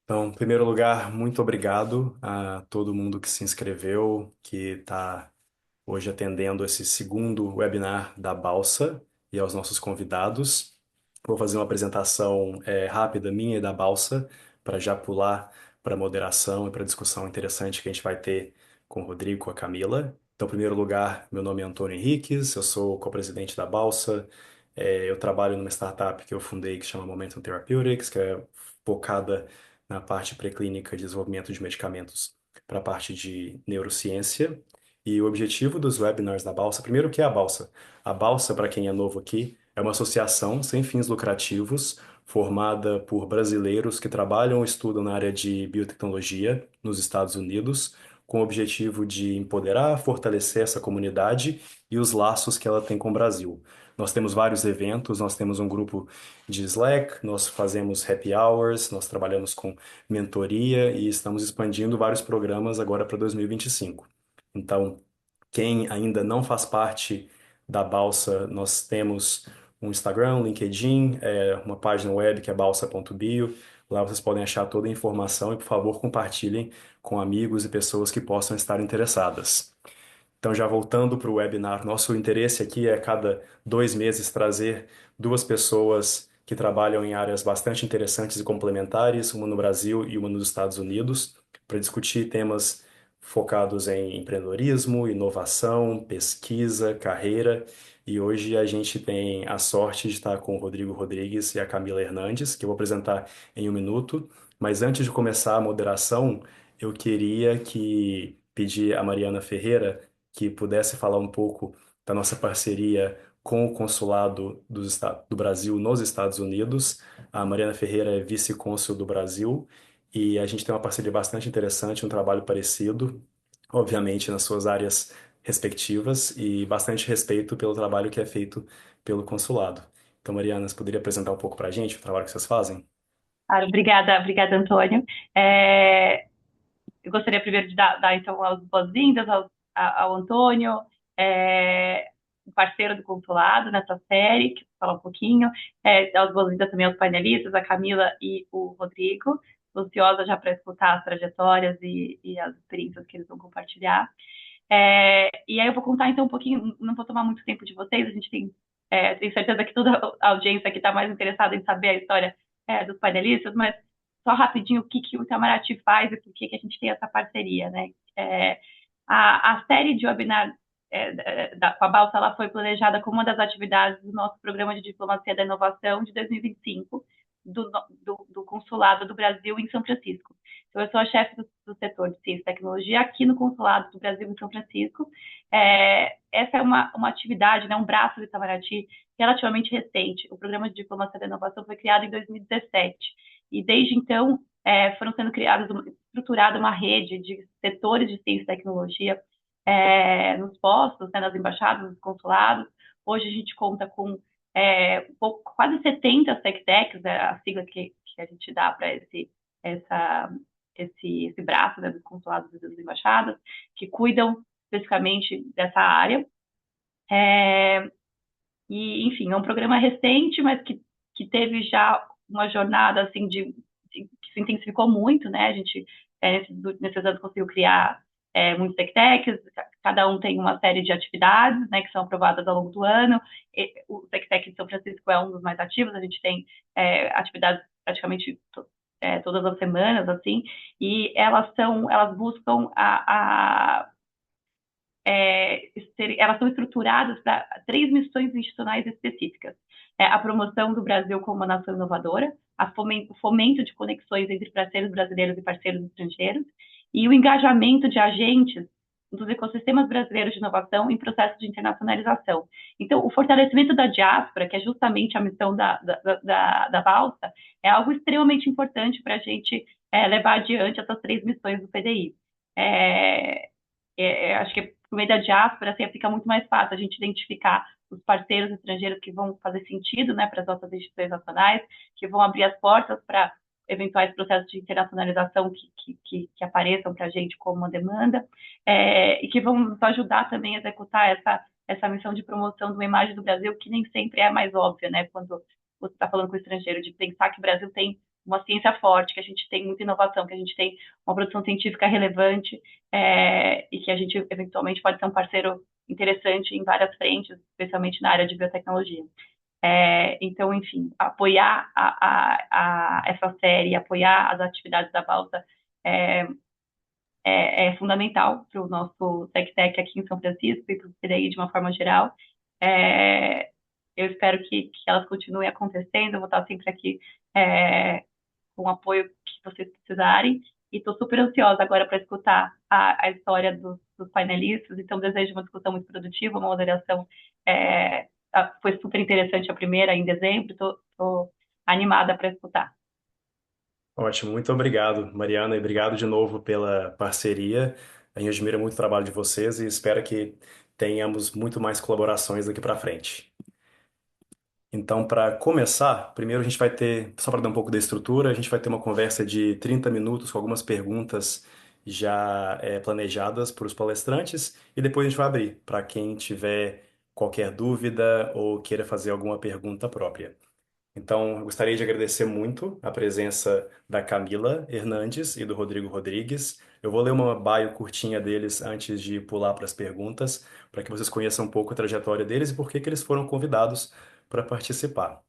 Então, em primeiro lugar, muito obrigado a todo mundo que se inscreveu, que está hoje atendendo esse segundo webinar da Balsa e aos nossos convidados. Vou fazer uma apresentação rápida minha e da Balsa para já pular para a moderação e para a discussão interessante que a gente vai ter com o Rodrigo e com a Camila. Então, em primeiro lugar, meu nome é Antônio Henriques, eu sou co-presidente da Balsa. Eu trabalho numa startup que eu fundei que chama Momentum Therapeutics, que é focada na parte preclínica de desenvolvimento de medicamentos para a parte de neurociência. E o objetivo dos webinars da Balsa, primeiro, o que é a Balsa? A Balsa, para quem é novo aqui, é uma associação sem fins lucrativos formada por brasileiros que trabalham ou estudam na área de biotecnologia nos Estados Unidos, com o objetivo de empoderar, fortalecer essa comunidade e os laços que ela tem com o Brasil. Nós temos vários eventos, nós temos um grupo de Slack, nós fazemos happy hours, nós trabalhamos com mentoria e estamos expandindo vários programas agora para 2025. Então, quem ainda não faz parte da Balsa, nós temos um Instagram, um LinkedIn, uma página web que é balsa.bio. Lá vocês podem achar toda a informação e, por favor, compartilhem com amigos e pessoas que possam estar interessadas. Então, já voltando para o webinar, nosso interesse aqui é a cada 2 meses trazer duas pessoas que trabalham em áreas bastante interessantes e complementares, uma no Brasil e uma nos Estados Unidos, para discutir temas focados em empreendedorismo, inovação, pesquisa, carreira. E hoje a gente tem a sorte de estar com o Rodrigo Rodrigues e a Camila Hernandes, que eu vou apresentar em um minuto. Mas antes de começar a moderação, eu queria que pedir a Mariana Ferreira que pudesse falar um pouco da nossa parceria com o Consulado do Brasil nos Estados Unidos. A Mariana Ferreira é vice-cônsul do Brasil e a gente tem uma parceria bastante interessante, um trabalho parecido, obviamente nas suas áreas respectivas e bastante respeito pelo trabalho que é feito pelo consulado. Então, Mariana, você poderia apresentar um pouco para a gente o trabalho que vocês fazem? Claro, obrigada, Antônio. É, eu gostaria primeiro de dar então, as boas-vindas ao Antônio, um parceiro do consulado nessa série, que vou falar um pouquinho. Dar as boas-vindas também aos panelistas, a Camila e o Rodrigo. Ansiosa já para escutar as trajetórias e as experiências que eles vão compartilhar. E aí eu vou contar então um pouquinho, não vou tomar muito tempo de vocês, a gente tenho certeza que toda a audiência aqui está mais interessada em saber a história dos painelistas, mas só rapidinho o que o Itamaraty faz e por que a gente tem essa parceria, né? A série de webinar com a Balsa ela foi planejada como uma das atividades do nosso programa de diplomacia da inovação de 2025 do Consulado do Brasil em São Francisco. Então, eu sou a chefe do setor de ciência e tecnologia aqui no Consulado do Brasil em São Francisco. Essa é uma atividade, né, um braço do Itamaraty relativamente recente. O programa de diplomacia da inovação foi criado em 2017 e desde então foram sendo estruturada uma rede de setores de ciência e tecnologia nos postos, né, nas embaixadas, nos consulados. Hoje a gente conta com quase 70 SecTechs, a sigla que a gente dá para essa, esse braço, né, dos consulados e das embaixadas, que cuidam especificamente dessa área. É, enfim, é um programa recente, mas que teve já uma jornada assim que se intensificou muito, né? A gente nesses anos conseguiu criar muitos TechTechs, cada um tem uma série de atividades, né, que são aprovadas ao longo do ano. O TechTech de São Francisco é um dos mais ativos, a gente tem atividades praticamente todas as semanas, assim, e elas buscam elas são estruturadas para três missões institucionais específicas. A promoção do Brasil como uma nação inovadora, o fomento de conexões entre parceiros brasileiros e parceiros estrangeiros, e o engajamento de agentes dos ecossistemas brasileiros de inovação em processo de internacionalização. Então, o fortalecimento da diáspora, que é justamente a missão da Balsa, é algo extremamente importante para a gente levar adiante essas três missões do PDI. Acho que por meio da diáspora assim, fica muito mais fácil a gente identificar os parceiros estrangeiros que vão fazer sentido, né, para as nossas instituições nacionais, que vão abrir as portas para eventuais processos de internacionalização que apareçam para a gente como uma demanda, e que vão nos ajudar também a executar essa missão de promoção de uma imagem do Brasil que nem sempre é a mais óbvia, né, quando você está falando com o estrangeiro, de pensar que o Brasil tem uma ciência forte, que a gente tem muita inovação, que a gente tem uma produção científica relevante, e que a gente eventualmente pode ser um parceiro interessante em várias frentes, especialmente na área de biotecnologia. Então, enfim, apoiar essa série, apoiar as atividades da Balsa é, é fundamental para o nosso TecTec aqui em São Francisco e para o PDI de uma forma geral. É, eu espero que elas continuem acontecendo, eu vou estar sempre aqui com o apoio que vocês precisarem. E estou super ansiosa agora para escutar a história dos painelistas, então desejo uma discussão muito produtiva, uma moderação. Foi super interessante a primeira em dezembro, estou animada para escutar. Ótimo, muito obrigado, Mariana, e obrigado de novo pela parceria. A gente admira muito o trabalho de vocês e espera que tenhamos muito mais colaborações daqui para frente. Então, para começar, primeiro a gente vai ter, só para dar um pouco da estrutura, a gente vai ter uma conversa de 30 minutos com algumas perguntas já planejadas para os palestrantes e depois a gente vai abrir para quem tiver qualquer dúvida ou queira fazer alguma pergunta própria. Então, eu gostaria de agradecer muito a presença da Camila Hernandes e do Rodrigo Rodrigues. Eu vou ler uma bio curtinha deles antes de pular para as perguntas, para que vocês conheçam um pouco a trajetória deles e por que que eles foram convidados para participar.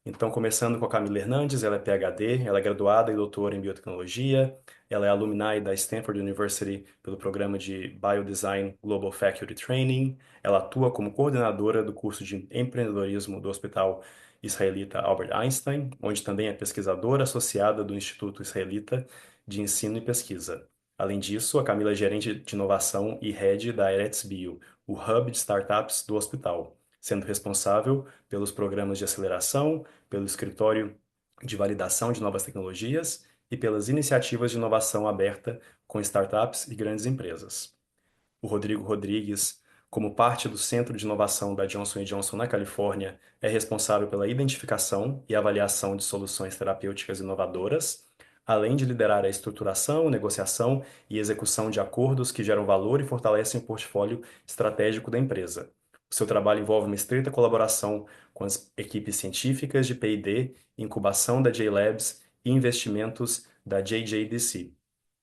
Então, começando com a Camila Hernandes, ela é PhD, ela é graduada e doutora em biotecnologia, ela é alumni da Stanford University pelo programa de Biodesign Global Faculty Training, ela atua como coordenadora do curso de empreendedorismo do Hospital Israelita Albert Einstein, onde também é pesquisadora associada do Instituto Israelita de Ensino e Pesquisa. Além disso, a Camila é gerente de inovação e head da Eretz Bio, o hub de startups do hospital, sendo responsável pelos programas de aceleração, pelo escritório de validação de novas tecnologias e pelas iniciativas de inovação aberta com startups e grandes empresas. O Rodrigo Rodrigues, como parte do Centro de Inovação da Johnson Johnson na Califórnia, é responsável pela identificação e avaliação de soluções terapêuticas inovadoras, além de liderar a estruturação, negociação e execução de acordos que geram valor e fortalecem o portfólio estratégico da empresa. O seu trabalho envolve uma estreita colaboração com as equipes científicas de P&D, incubação da J-Labs e investimentos da JJDC.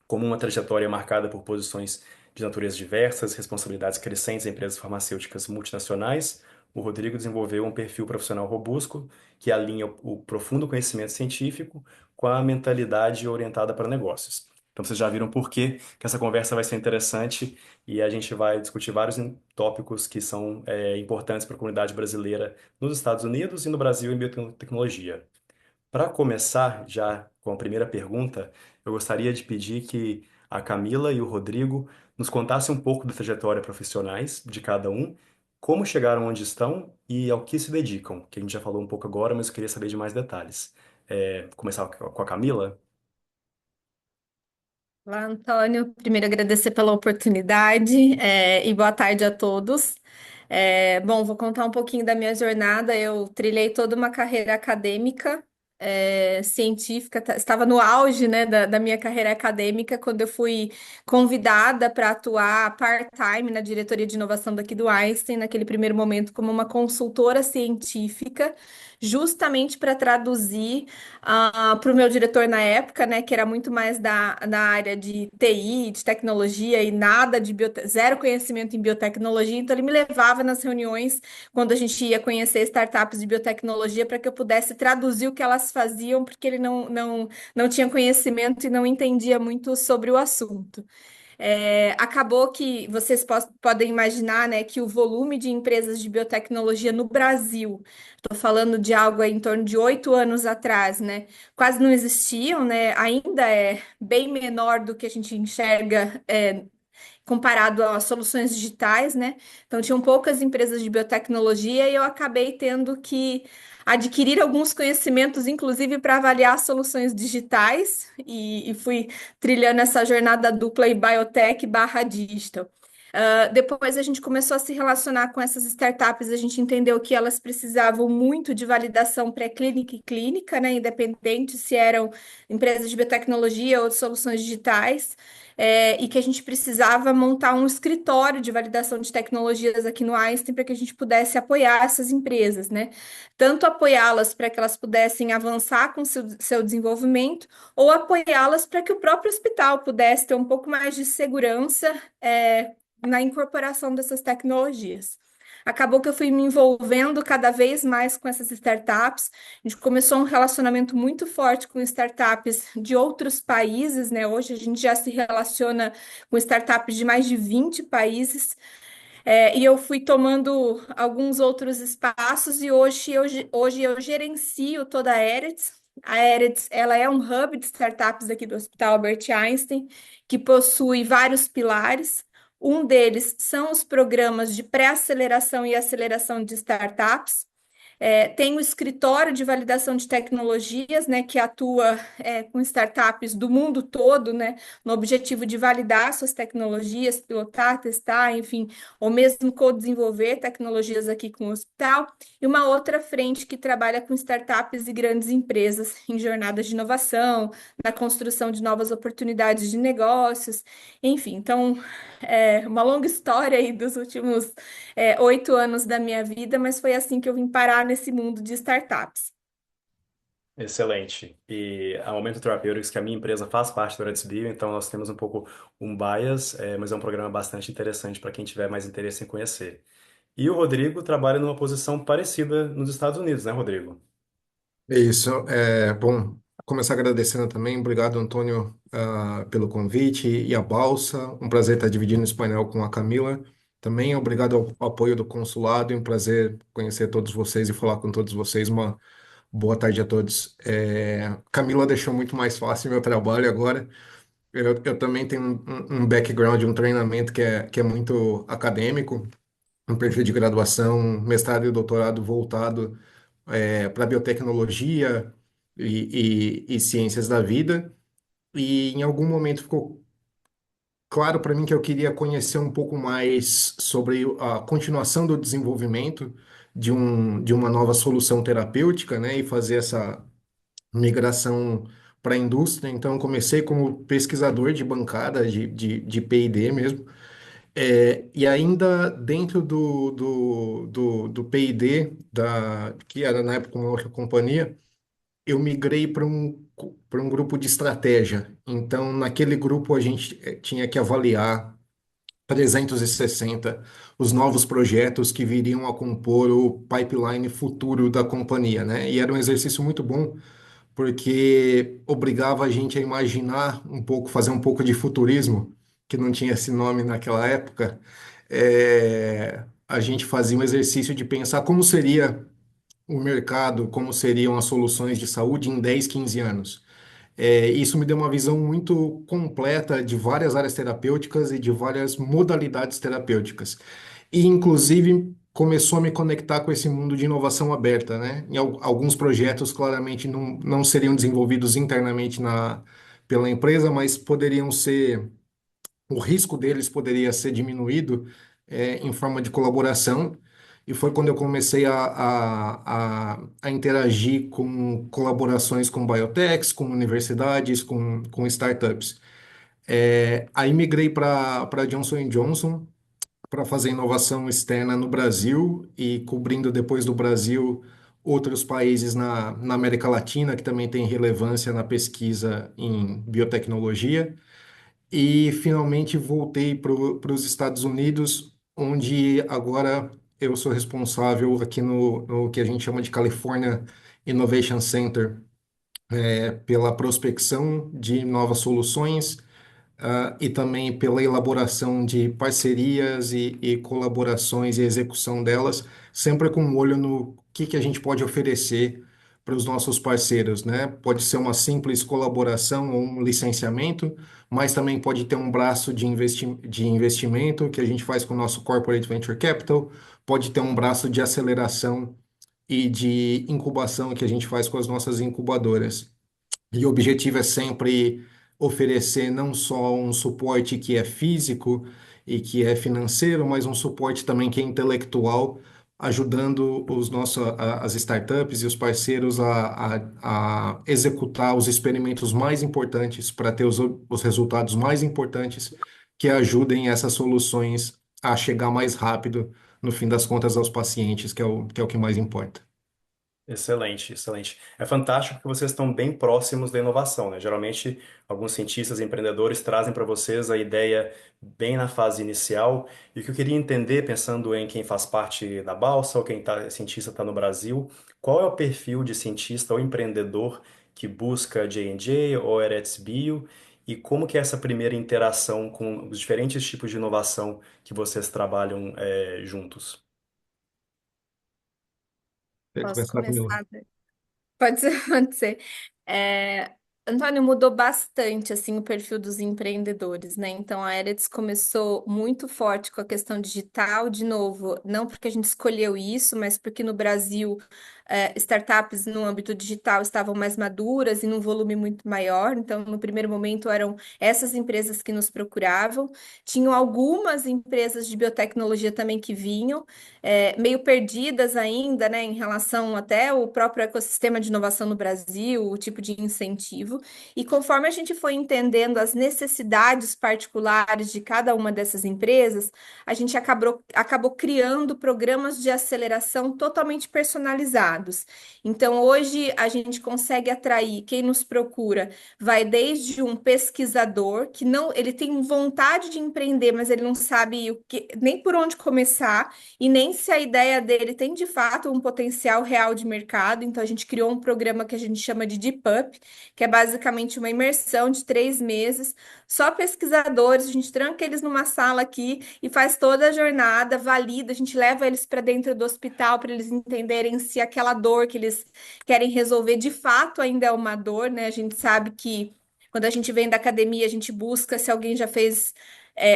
Como uma trajetória marcada por posições de natureza diversas, responsabilidades crescentes em empresas farmacêuticas multinacionais, o Rodrigo desenvolveu um perfil profissional robusto que alinha o profundo conhecimento científico com a mentalidade orientada para negócios. Então vocês já viram por que essa conversa vai ser interessante e a gente vai discutir vários tópicos que são importantes para a comunidade brasileira nos Estados Unidos e no Brasil em biotecnologia. Para começar, já com a primeira pergunta, eu gostaria de pedir que a Camila e o Rodrigo nos contassem um pouco da trajetória profissionais de cada um, como chegaram onde estão e ao que se dedicam, que a gente já falou um pouco agora, mas eu queria saber de mais detalhes. Começar com a Camila? Olá, Antônio. Primeiro, agradecer pela oportunidade, e boa tarde a todos. Bom, vou contar um pouquinho da minha jornada. Eu trilhei toda uma carreira acadêmica, científica, estava no auge, né, da minha carreira acadêmica quando eu fui convidada para atuar part-time na diretoria de inovação daqui do Einstein, naquele primeiro momento, como uma consultora científica, justamente para traduzir para o meu diretor na época, né, que era muito mais da área de TI, de tecnologia e nada de zero conhecimento em biotecnologia, então ele me levava nas reuniões quando a gente ia conhecer startups de biotecnologia para que eu pudesse traduzir o que elas faziam, porque ele não tinha conhecimento e não entendia muito sobre o assunto. Acabou que vocês podem imaginar, né, que o volume de empresas de biotecnologia no Brasil, estou falando de algo aí em torno de 8 anos atrás, né, quase não existiam, né, ainda é bem menor do que a gente enxerga, comparado às soluções digitais, né? Então, tinham poucas empresas de biotecnologia e eu acabei tendo que adquirir alguns conhecimentos, inclusive para avaliar soluções digitais, e fui trilhando essa jornada dupla em biotech barra digital. Depois a gente começou a se relacionar com essas startups, a gente entendeu que elas precisavam muito de validação pré-clínica e clínica, né, independente se eram empresas de biotecnologia ou de soluções digitais, e que a gente precisava montar um escritório de validação de tecnologias aqui no Einstein para que a gente pudesse apoiar essas empresas, né? Tanto apoiá-las para que elas pudessem avançar com seu desenvolvimento, ou apoiá-las para que o próprio hospital pudesse ter um pouco mais de segurança, na incorporação dessas tecnologias. Acabou que eu fui me envolvendo cada vez mais com essas startups. A gente começou um relacionamento muito forte com startups de outros países, né? Hoje a gente já se relaciona com startups de mais de 20 países. E eu fui tomando alguns outros espaços e hoje eu gerencio toda a Eretz. A Eretz, ela é um hub de startups aqui do Hospital Albert Einstein, que possui vários pilares. Um deles são os programas de pré-aceleração e aceleração de startups. Tem o escritório de validação de tecnologias, né, que atua com startups do mundo todo, né, no objetivo de validar suas tecnologias, pilotar, testar, enfim, ou mesmo co-desenvolver tecnologias aqui com o hospital. E uma outra frente que trabalha com startups e grandes empresas em jornadas de inovação, na construção de novas oportunidades de negócios, enfim. Então, uma longa história aí dos últimos 8 anos da minha vida, mas foi assim que eu vim parar nesse mundo de startups. Excelente. E a Momento Therapeutics, que a minha empresa faz parte do Reds Bio, então nós temos um pouco um bias, mas é um programa bastante interessante para quem tiver mais interesse em conhecer. E o Rodrigo trabalha numa posição parecida nos Estados Unidos, né, Rodrigo? É isso. Bom, começar agradecendo também. Obrigado, Antônio, pelo convite e a balsa. Um prazer estar dividindo esse painel com a Camila. Também obrigado ao apoio do consulado e um prazer conhecer todos vocês e falar com todos vocês. Uma boa tarde a todos. Camila deixou muito mais fácil meu trabalho agora. Eu também tenho um background, um treinamento que é muito acadêmico, um perfil de graduação, mestrado e doutorado voltado para biotecnologia e ciências da vida. E em algum momento ficou claro para mim que eu queria conhecer um pouco mais sobre a continuação do desenvolvimento de uma nova solução terapêutica, né, e fazer essa migração para a indústria. Então, eu comecei como pesquisador de bancada de P&D mesmo. E ainda dentro do P&D, que era na época uma outra companhia, eu migrei para um grupo de estratégia. Então, naquele grupo, a gente tinha que avaliar 360 os novos projetos que viriam a compor o pipeline futuro da companhia, né? E era um exercício muito bom, porque obrigava a gente a imaginar um pouco, fazer um pouco de futurismo, que não tinha esse nome naquela época. A gente fazia um exercício de pensar como seria o mercado, como seriam as soluções de saúde em 10, 15 anos. Isso me deu uma visão muito completa de várias áreas terapêuticas e de várias modalidades terapêuticas. E, inclusive, começou a me conectar com esse mundo de inovação aberta, né? Em alguns projetos, claramente, não seriam desenvolvidos internamente pela empresa, mas poderiam ser, o risco deles poderia ser diminuído, em forma de colaboração. E foi quando eu comecei a interagir com colaborações com biotechs, com universidades, com startups. Aí migrei para Johnson Johnson para fazer inovação externa no Brasil e cobrindo depois do Brasil outros países na América Latina que também têm relevância na pesquisa em biotecnologia. E finalmente voltei para os Estados Unidos, onde agora eu sou responsável aqui no que a gente chama de California Innovation Center, pela prospecção de novas soluções, e também pela elaboração de parcerias e colaborações e execução delas, sempre com um olho no que a gente pode oferecer para os nossos parceiros, né? Pode ser uma simples colaboração ou um licenciamento, mas também pode ter um braço de investimento que a gente faz com o nosso Corporate Venture Capital, pode ter um braço de aceleração e de incubação que a gente faz com as nossas incubadoras. E o objetivo é sempre oferecer não só um suporte que é físico e que é financeiro, mas um suporte também que é intelectual, ajudando as startups e os parceiros a executar os experimentos mais importantes para ter os resultados mais importantes que ajudem essas soluções a chegar mais rápido, no fim das contas, aos pacientes, que é o que mais importa. Excelente, excelente. É fantástico que vocês estão bem próximos da inovação, né? Geralmente, alguns cientistas e empreendedores trazem para vocês a ideia bem na fase inicial. E o que eu queria entender, pensando em quem faz parte da Balsa ou quem cientista está no Brasil, qual é o perfil de cientista ou empreendedor que busca J&J ou Eretz Bio e como que é essa primeira interação com os diferentes tipos de inovação que vocês trabalham juntos? Quer Posso começar, Camila? começar? Pode ser, pode ser. É, Antônio, mudou bastante assim o perfil dos empreendedores, né? Então a Eretz começou muito forte com a questão digital, de novo, não porque a gente escolheu isso, mas porque no Brasil startups no âmbito digital estavam mais maduras e num volume muito maior. Então, no primeiro momento eram essas empresas que nos procuravam. Tinham algumas empresas de biotecnologia também que vinham meio perdidas ainda, né, em relação até o próprio ecossistema de inovação no Brasil, o tipo de incentivo. E conforme a gente foi entendendo as necessidades particulares de cada uma dessas empresas, a gente acabou criando programas de aceleração totalmente personalizados. Então, hoje a gente consegue atrair quem nos procura, vai desde um pesquisador que não, ele tem vontade de empreender, mas ele não sabe nem por onde começar e nem se a ideia dele tem de fato um potencial real de mercado. Então, a gente criou um programa que a gente chama de Deep Up, que é basicamente uma imersão de 3 meses, só pesquisadores, a gente tranca eles numa sala aqui e faz toda a jornada, valida, a gente leva eles para dentro do hospital para eles entenderem se aquela dor que eles querem resolver de fato ainda é uma dor, né? A gente sabe que quando a gente vem da academia, a gente busca se alguém já fez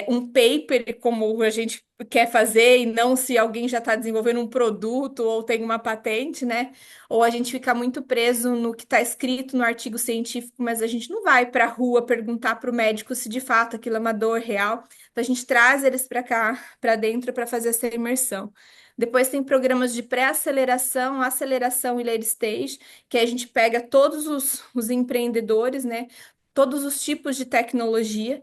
um paper como a gente quer fazer e não se alguém já está desenvolvendo um produto ou tem uma patente, né? Ou a gente fica muito preso no que está escrito no artigo científico, mas a gente não vai para a rua perguntar para o médico se de fato aquilo é uma dor real. Então a gente traz eles para cá, para dentro, para fazer essa imersão. Depois tem programas de pré-aceleração, aceleração e late stage, que a gente pega todos os empreendedores, né? Todos os tipos de tecnologia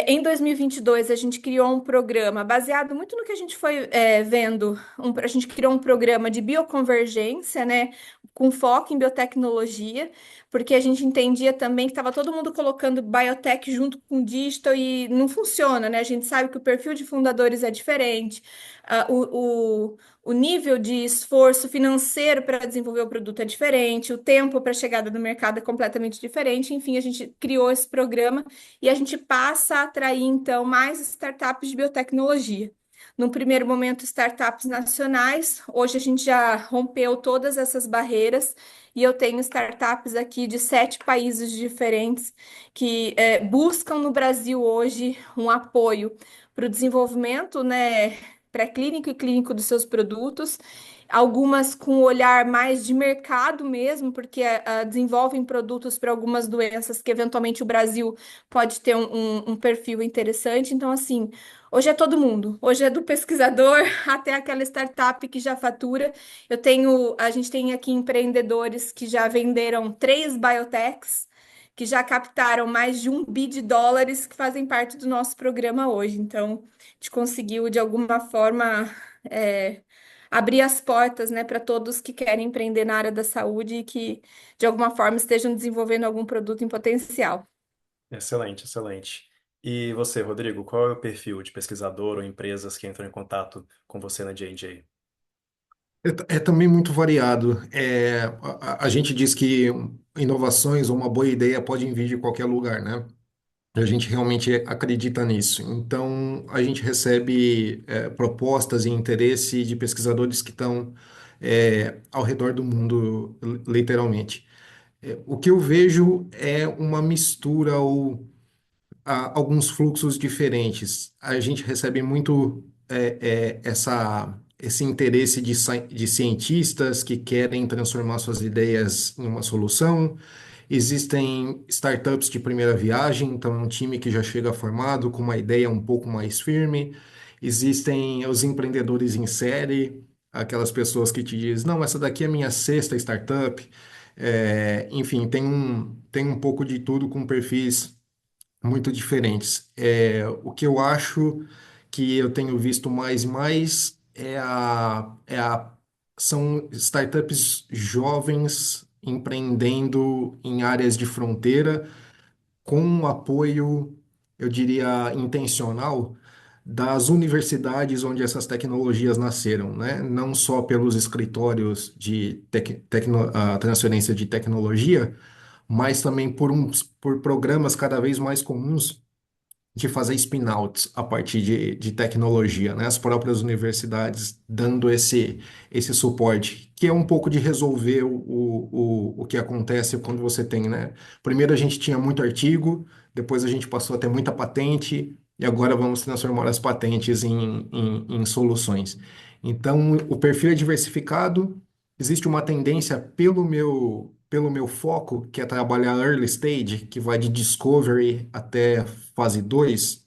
em 2022, a gente criou um programa baseado muito no que a gente foi vendo. A gente criou um programa de bioconvergência, né, com foco em biotecnologia, porque a gente entendia também que estava todo mundo colocando biotech junto com digital e não funciona, né? A gente sabe que o perfil de fundadores é diferente, o nível de esforço financeiro para desenvolver o produto é diferente, o tempo para a chegada no mercado é completamente diferente. Enfim, a gente criou esse programa e a gente passa a atrair, então, mais startups de biotecnologia. No primeiro momento, startups nacionais, hoje a gente já rompeu todas essas barreiras e eu tenho startups aqui de 7 países diferentes que buscam no Brasil hoje um apoio para o desenvolvimento, né, pré-clínico e clínico dos seus produtos, algumas com um olhar mais de mercado mesmo, porque desenvolvem produtos para algumas doenças que eventualmente o Brasil pode ter um perfil interessante. Então, assim, hoje é todo mundo. Hoje é do pesquisador até aquela startup que já fatura. A gente tem aqui empreendedores que já venderam 3 biotechs, que já captaram mais de US$ 1 bi que fazem parte do nosso programa hoje. Então, a gente conseguiu, de alguma forma, é, abrir as portas, né, para todos que querem empreender na área da saúde e que, de alguma forma, estejam desenvolvendo algum produto em potencial. Excelente, excelente. E você, Rodrigo, qual é o perfil de pesquisador ou empresas que entram em contato com você na J&J? É também muito variado. A gente diz que inovações ou uma boa ideia pode vir de qualquer lugar, né? A gente realmente acredita nisso. Então, a gente recebe propostas e interesse de pesquisadores que estão ao redor do mundo, literalmente. O que eu vejo é uma mistura ou alguns fluxos diferentes. A gente recebe muito esse interesse de cientistas que querem transformar suas ideias em uma solução Existem startups de primeira viagem, então é um time que já chega formado com uma ideia um pouco mais firme. Existem os empreendedores em série, aquelas pessoas que te dizem, não, essa daqui é minha sexta startup. Enfim, tem um pouco de tudo com perfis muito diferentes. O que eu acho que eu tenho visto mais e mais são startups jovens empreendendo em áreas de fronteira com um apoio, eu diria, intencional das universidades onde essas tecnologias nasceram, né? Não só pelos escritórios de transferência de tecnologia, mas também por programas cada vez mais comuns de fazer spin-outs a partir de tecnologia, né? As próprias universidades dando esse suporte, que é um pouco de resolver o que acontece quando você tem, né? Primeiro a gente tinha muito artigo, depois a gente passou a ter muita patente, e agora vamos transformar as patentes em soluções. Então, o perfil é diversificado, existe uma tendência pelo meu foco, que é trabalhar early stage, que vai de discovery até fase 2,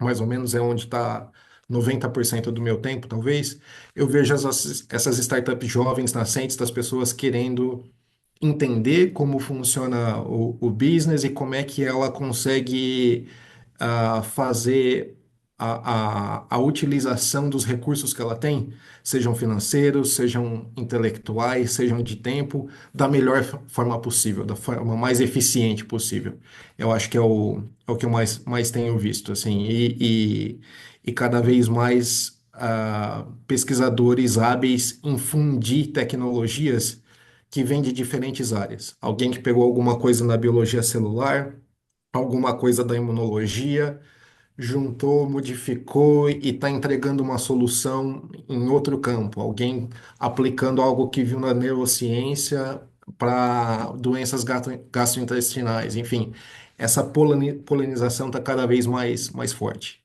mais ou menos é onde está 90% do meu tempo, talvez. Eu vejo essas startups jovens nascentes, das pessoas querendo entender como funciona o business e como é que ela consegue fazer a utilização dos recursos que ela tem, sejam financeiros, sejam intelectuais, sejam de tempo, da melhor forma possível, da forma mais eficiente possível. Eu acho que é o que eu mais tenho visto, assim, e cada vez mais pesquisadores hábeis em fundir tecnologias que vêm de diferentes áreas. Alguém que pegou alguma coisa na biologia celular, alguma coisa da imunologia, juntou, modificou e está entregando uma solução em outro campo. Alguém aplicando algo que viu na neurociência para doenças gastrointestinais. Enfim, essa polinização está cada vez mais forte.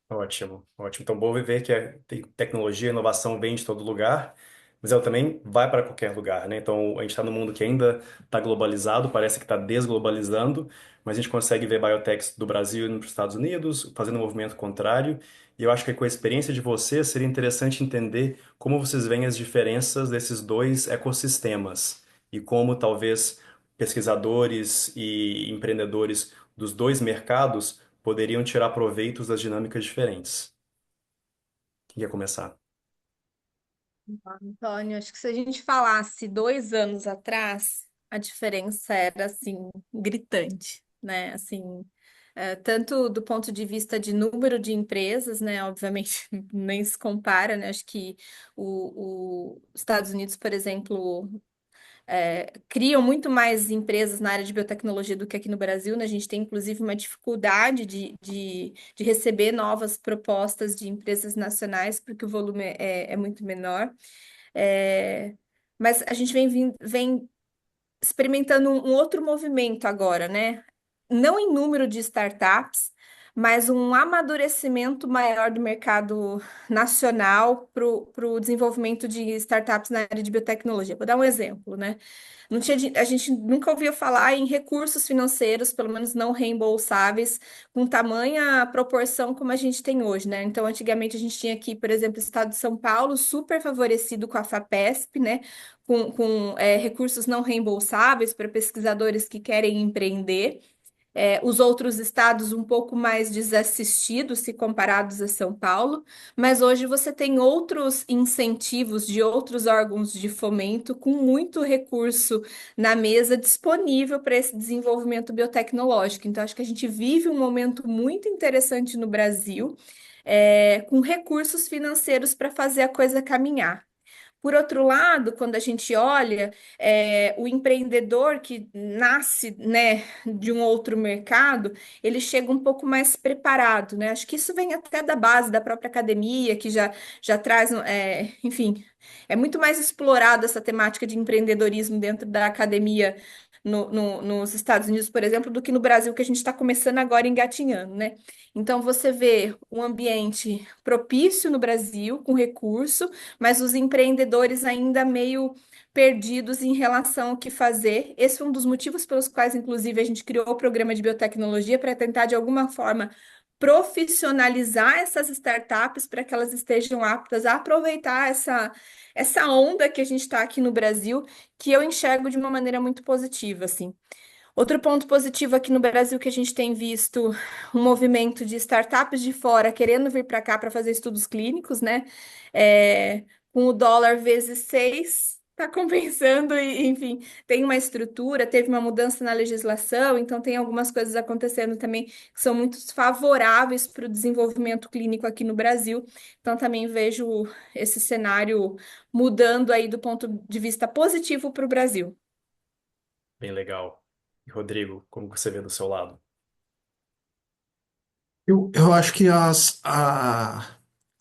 Ótimo, ótimo. Então, bom ver que a tecnologia, a inovação vem de todo lugar, mas ela também vai para qualquer lugar, né? Então, a gente está num mundo que ainda está globalizado, parece que está desglobalizando, mas a gente consegue ver biotechs do Brasil indo para os Estados Unidos, fazendo um movimento contrário. E eu acho que com a experiência de vocês, seria interessante entender como vocês veem as diferenças desses dois ecossistemas e como talvez pesquisadores e empreendedores dos dois mercados poderiam tirar proveitos das dinâmicas diferentes. Quem quer começar? Antônio, acho que se a gente falasse 2 anos atrás, a diferença era assim gritante, né? Assim, tanto do ponto de vista de número de empresas, né? Obviamente nem se compara, né? Acho que os Estados Unidos, por exemplo, criam muito mais empresas na área de biotecnologia do que aqui no Brasil, né? A gente tem, inclusive, uma dificuldade de receber novas propostas de empresas nacionais, porque o volume é muito menor. É, mas a gente vem experimentando um outro movimento agora, né? Não em número de startups, mas um amadurecimento maior do mercado nacional para o desenvolvimento de startups na área de biotecnologia. Vou dar um exemplo, né? Não tinha, a gente nunca ouvia falar em recursos financeiros, pelo menos não reembolsáveis, com tamanha proporção como a gente tem hoje, né? Então, antigamente a gente tinha aqui, por exemplo, o estado de São Paulo, super favorecido com a FAPESP, né? Com recursos não reembolsáveis para pesquisadores que querem empreender. Os outros estados um pouco mais desassistidos se comparados a São Paulo, mas hoje você tem outros incentivos de outros órgãos de fomento com muito recurso na mesa disponível para esse desenvolvimento biotecnológico. Então, acho que a gente vive um momento muito interessante no Brasil, com recursos financeiros para fazer a coisa caminhar. Por outro lado, quando a gente olha, o empreendedor que nasce, né, de um outro mercado, ele chega um pouco mais preparado, né? Acho que isso vem até da base da própria academia, que já traz, enfim, é muito mais explorado essa temática de empreendedorismo dentro da academia nos Estados Unidos, por exemplo, do que no Brasil, que a gente está começando agora engatinhando, né? Então, você vê um ambiente propício no Brasil, com recurso, mas os empreendedores ainda meio perdidos em relação ao que fazer. Esse foi um dos motivos pelos quais, inclusive, a gente criou o programa de biotecnologia para tentar, de alguma forma, profissionalizar essas startups para que elas estejam aptas a aproveitar essa onda que a gente está aqui no Brasil, que eu enxergo de uma maneira muito positiva, assim. Outro ponto positivo aqui no Brasil que a gente tem visto um movimento de startups de fora querendo vir para cá para fazer estudos clínicos, né? Com o dólar vezes 6, está compensando e, enfim, tem uma estrutura, teve uma mudança na legislação, então tem algumas coisas acontecendo também que são muito favoráveis para o desenvolvimento clínico aqui no Brasil. Então também vejo esse cenário mudando aí do ponto de vista positivo para o Brasil. Bem legal. E Rodrigo, como você vê do seu lado? Eu acho que a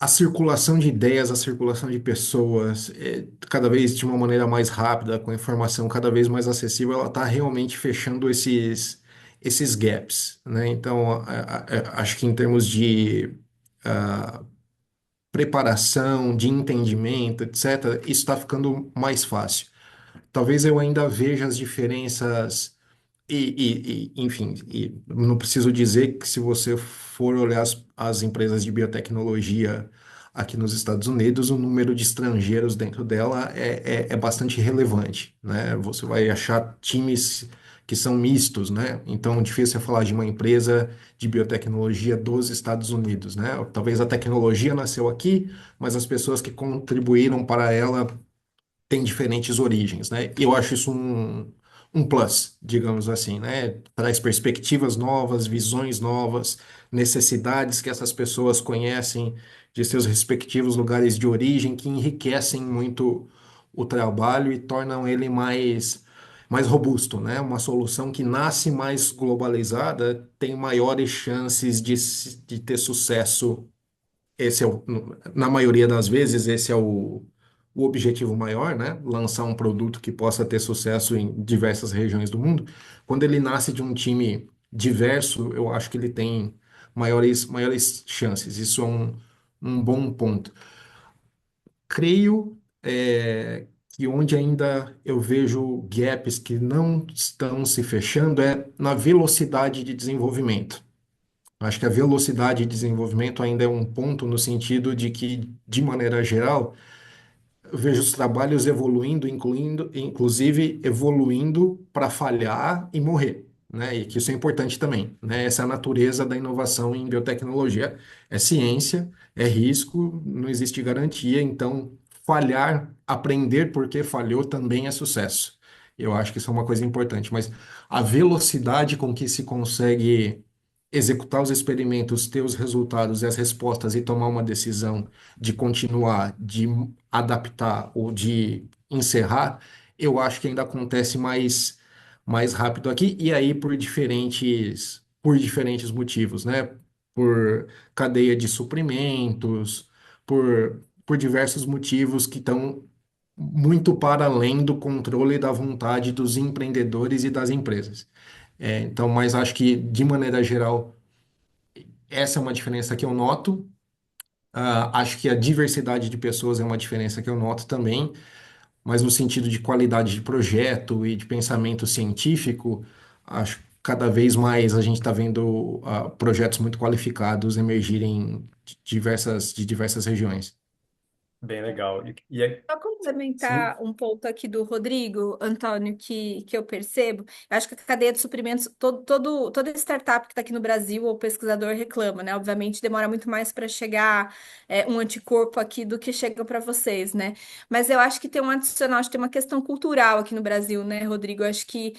circulação de ideias, a circulação de pessoas, cada vez de uma maneira mais rápida, com a informação cada vez mais acessível, ela está realmente fechando esses gaps, né? Então, acho que em termos de ah, preparação, de entendimento, etc., isso está ficando mais fácil. Talvez eu ainda veja as diferenças enfim, não preciso dizer que se você for olhar as empresas de biotecnologia aqui nos Estados Unidos, o número de estrangeiros dentro dela é bastante relevante, né? Você vai achar times que são mistos, né? Então, difícil é falar de uma empresa de biotecnologia dos Estados Unidos, né? Talvez a tecnologia nasceu aqui, mas as pessoas que contribuíram para ela tem diferentes origens, né? E eu acho isso um plus, digamos assim, né? Traz perspectivas novas, visões novas, necessidades que essas pessoas conhecem de seus respectivos lugares de origem, que enriquecem muito o trabalho e tornam ele mais robusto, né? Uma solução que nasce mais globalizada tem maiores chances de ter sucesso. Esse é na maioria das vezes, esse é o objetivo maior, né? Lançar um produto que possa ter sucesso em diversas regiões do mundo. Quando ele nasce de um time diverso, eu acho que ele tem maiores chances. Isso é um bom ponto. Creio, que onde ainda eu vejo gaps que não estão se fechando é na velocidade de desenvolvimento. Acho que a velocidade de desenvolvimento ainda é um ponto no sentido de que, de maneira geral, eu vejo os trabalhos evoluindo, inclusive evoluindo para falhar e morrer, né? E que isso é importante também, né? Essa é a natureza da inovação em biotecnologia. É ciência, é risco, não existe garantia, então falhar, aprender porque falhou também é sucesso. Eu acho que isso é uma coisa importante, mas a velocidade com que se consegue executar os experimentos, ter os resultados e as respostas e tomar uma decisão de continuar, de adaptar ou de encerrar, eu acho que ainda acontece mais rápido aqui, e aí por diferentes motivos, né? Por cadeia de suprimentos, por diversos motivos que estão muito para além do controle da vontade dos empreendedores e das empresas. Então, mas acho que, de maneira geral, essa é uma diferença que eu noto. Acho que a diversidade de pessoas é uma diferença que eu noto também, mas no sentido de qualidade de projeto e de pensamento científico, acho que cada vez mais a gente está vendo projetos muito qualificados emergirem de diversas regiões. Bem legal. E Só sim, complementar um ponto aqui do Rodrigo, Antônio, que eu percebo, eu acho que a cadeia de suprimentos, toda startup que está aqui no Brasil, o pesquisador reclama, né? Obviamente demora muito mais para chegar um anticorpo aqui do que chega para vocês, né? Mas eu acho que tem um adicional, acho que tem uma questão cultural aqui no Brasil, né, Rodrigo? Eu acho que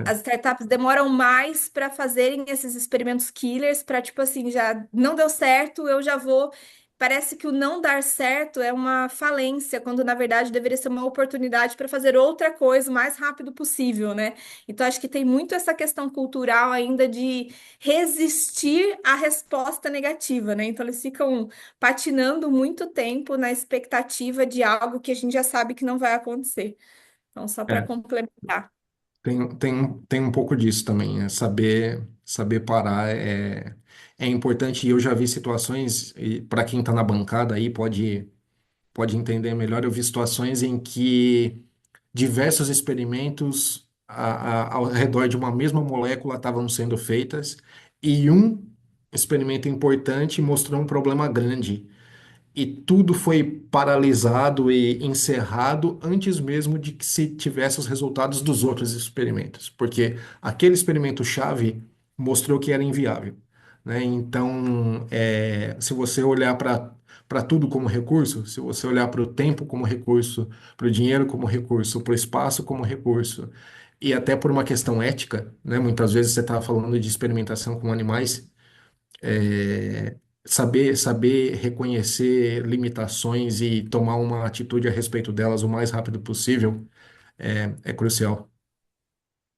as startups demoram mais para fazerem esses experimentos killers, para tipo assim, já não deu certo, eu já vou. Parece que o não dar certo é uma falência, quando na verdade deveria ser uma oportunidade para fazer outra coisa o mais rápido possível, né? Então acho que tem muito essa questão cultural ainda de resistir à resposta negativa, né? Então eles ficam patinando muito tempo na expectativa de algo que a gente já sabe que não vai acontecer. Então, só para é, complementar. Tem um pouco disso também, saber parar é importante, e eu já vi situações, e para quem está na bancada aí pode entender melhor, eu vi situações em que diversos experimentos ao redor de uma mesma molécula estavam sendo feitas e um experimento importante mostrou um problema grande e tudo foi paralisado e encerrado antes mesmo de que se tivesse os resultados dos outros experimentos, porque aquele experimento-chave mostrou que era inviável, né? Então, se você olhar para tudo como recurso, se você olhar para o tempo como recurso, para o dinheiro como recurso, para o espaço como recurso, e até por uma questão ética, né? Muitas vezes você está falando de experimentação com animais, é, saber reconhecer limitações e tomar uma atitude a respeito delas o mais rápido possível é crucial.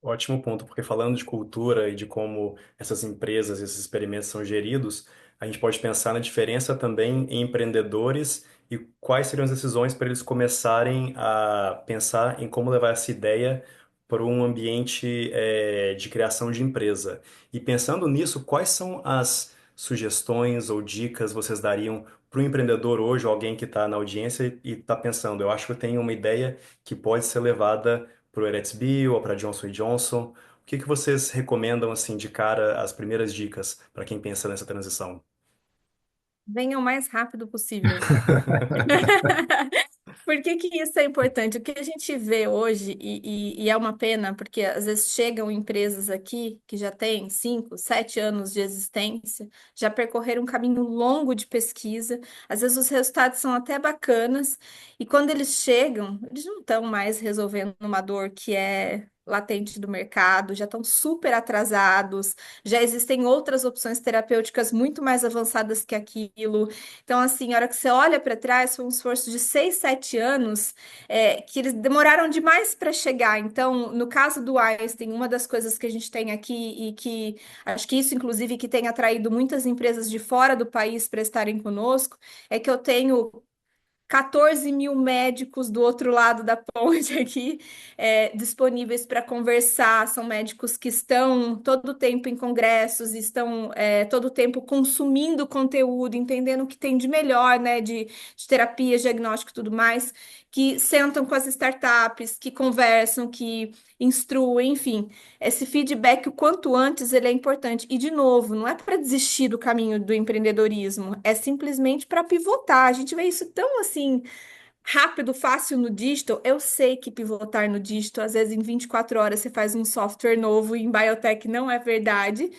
Ótimo ponto, porque falando de cultura e de como essas empresas, esses experimentos são geridos, a gente pode pensar na diferença também em empreendedores e quais seriam as decisões para eles começarem a pensar em como levar essa ideia para um ambiente, de criação de empresa. E pensando nisso, quais são as sugestões ou dicas vocês dariam para o empreendedor hoje, ou alguém que está na audiência e está pensando, eu acho que eu tenho uma ideia que pode ser levada para o Eretz ou para Johnson Johnson. O que que vocês recomendam assim de cara as primeiras dicas para quem pensa nessa transição? Venha o mais rápido possível. Por que que isso é importante? O que a gente vê hoje, e é uma pena, porque às vezes chegam empresas aqui que já têm 5, 7 anos de existência, já percorreram um caminho longo de pesquisa, às vezes os resultados são até bacanas, e quando eles chegam, eles não estão mais resolvendo uma dor que é latente do mercado, já estão super atrasados, já existem outras opções terapêuticas muito mais avançadas que aquilo. Então, assim, a hora que você olha para trás, foi um esforço de 6, 7 anos, que eles demoraram demais para chegar. Então, no caso do Einstein, uma das coisas que a gente tem aqui e que acho que isso, inclusive, que tem atraído muitas empresas de fora do país para estarem conosco, é que eu tenho 14 mil médicos do outro lado da ponte aqui, disponíveis para conversar. São médicos que estão todo o tempo em congressos, estão todo o tempo consumindo conteúdo, entendendo o que tem de melhor, né, de terapia, diagnóstico e tudo mais, que sentam com as startups, que conversam, que instruem, enfim. Esse feedback, o quanto antes, ele é importante. E, de novo, não é para desistir do caminho do empreendedorismo, é simplesmente para pivotar. A gente vê isso tão assim rápido, fácil no digital. Eu sei que pivotar no digital, às vezes em 24 horas você faz um software novo e em biotech não é verdade.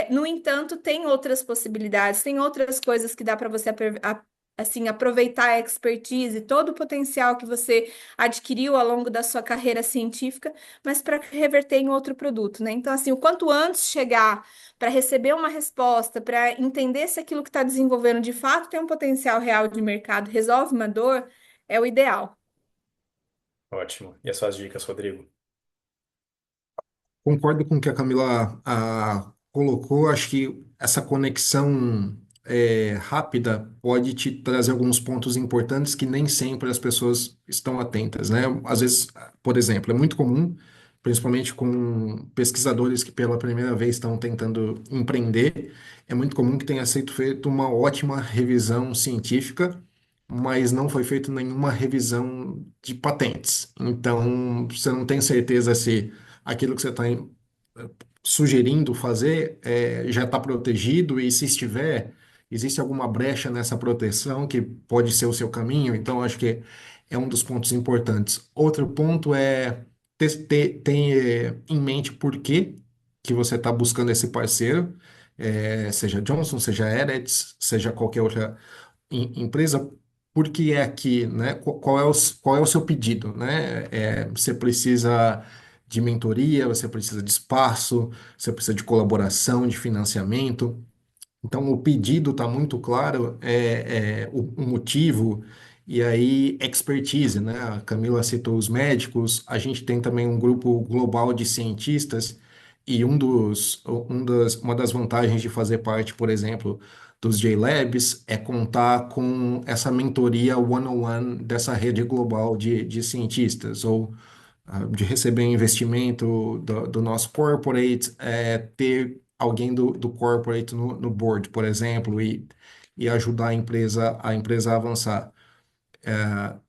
No entanto, tem outras possibilidades, tem outras coisas que dá para você assim, aproveitar a expertise, todo o potencial que você adquiriu ao longo da sua carreira científica, mas para reverter em outro produto, né? Então, assim, o quanto antes chegar para receber uma resposta, para entender se aquilo que está desenvolvendo de fato tem um potencial real de mercado, resolve uma dor, é o ideal. Ótimo. E as suas dicas, Rodrigo? Concordo com o que a Camila colocou. Acho que essa conexão rápida pode te trazer alguns pontos importantes que nem sempre as pessoas estão atentas, né? Às vezes, por exemplo, é muito comum, principalmente com pesquisadores que pela primeira vez estão tentando empreender, é muito comum que tenha sido feita uma ótima revisão científica, mas não foi feita nenhuma revisão de patentes. Então, você não tem certeza se aquilo que você está sugerindo fazer já está protegido e se estiver, existe alguma brecha nessa proteção que pode ser o seu caminho. Então, acho que é um dos pontos importantes. Outro ponto é ter em mente por que você está buscando esse parceiro, seja Johnson, seja Eretz, seja qualquer outra empresa, por que é aqui, né? Qual é o seu pedido, né? Você precisa de mentoria, você precisa de espaço, você precisa de colaboração, de financiamento. Então, o pedido está muito claro, o motivo, e aí expertise, né? A Camila citou os médicos, a gente tem também um grupo global de cientistas, e uma das vantagens de fazer parte, por exemplo, dos J-Labs é contar com essa mentoria one-on-one dessa rede global de cientistas, ou de receber investimento do nosso corporate, ter alguém do corporate no board, por exemplo, e ajudar a empresa a avançar.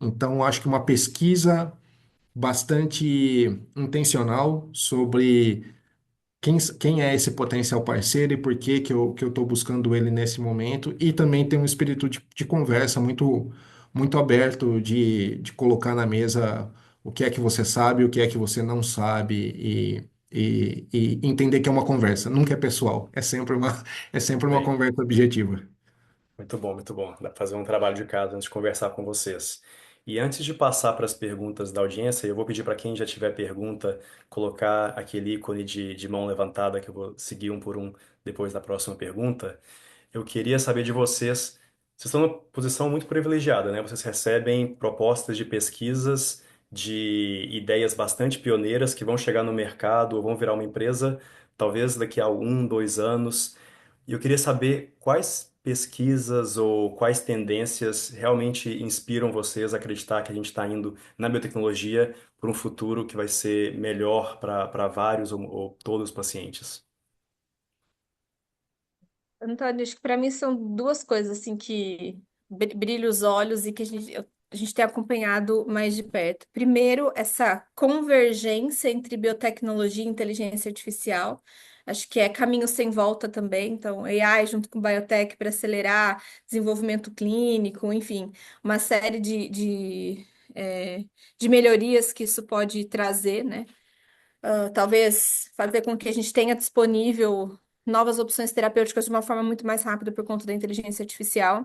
Então, acho que uma pesquisa bastante intencional sobre quem é esse potencial parceiro e por que eu estou buscando ele nesse momento. E também tem um espírito de conversa muito aberto de colocar na mesa o que é que você sabe, o que é que você não sabe e entender que é uma conversa, nunca é pessoal, é sempre uma Bem, conversa objetiva. muito bom, muito bom. Dá para fazer um trabalho de casa antes de conversar com vocês. E antes de passar para as perguntas da audiência, eu vou pedir para quem já tiver pergunta colocar aquele ícone de mão levantada que eu vou seguir um por um depois da próxima pergunta. Eu queria saber de vocês. Vocês estão numa posição muito privilegiada, né? Vocês recebem propostas de pesquisas, de ideias bastante pioneiras que vão chegar no mercado ou vão virar uma empresa, talvez daqui a 1, 2 anos. E eu queria saber quais pesquisas ou quais tendências realmente inspiram vocês a acreditar que a gente está indo na biotecnologia para um futuro que vai ser melhor para vários ou todos os pacientes. Antônio, acho que para mim são duas coisas assim que brilham os olhos e que a gente tem acompanhado mais de perto. Primeiro, essa convergência entre biotecnologia e inteligência artificial. Acho que é caminho sem volta também. Então, AI junto com biotech para acelerar desenvolvimento clínico, enfim, uma série de melhorias que isso pode trazer, né? Talvez fazer com que a gente tenha disponível novas opções terapêuticas de uma forma muito mais rápida por conta da inteligência artificial.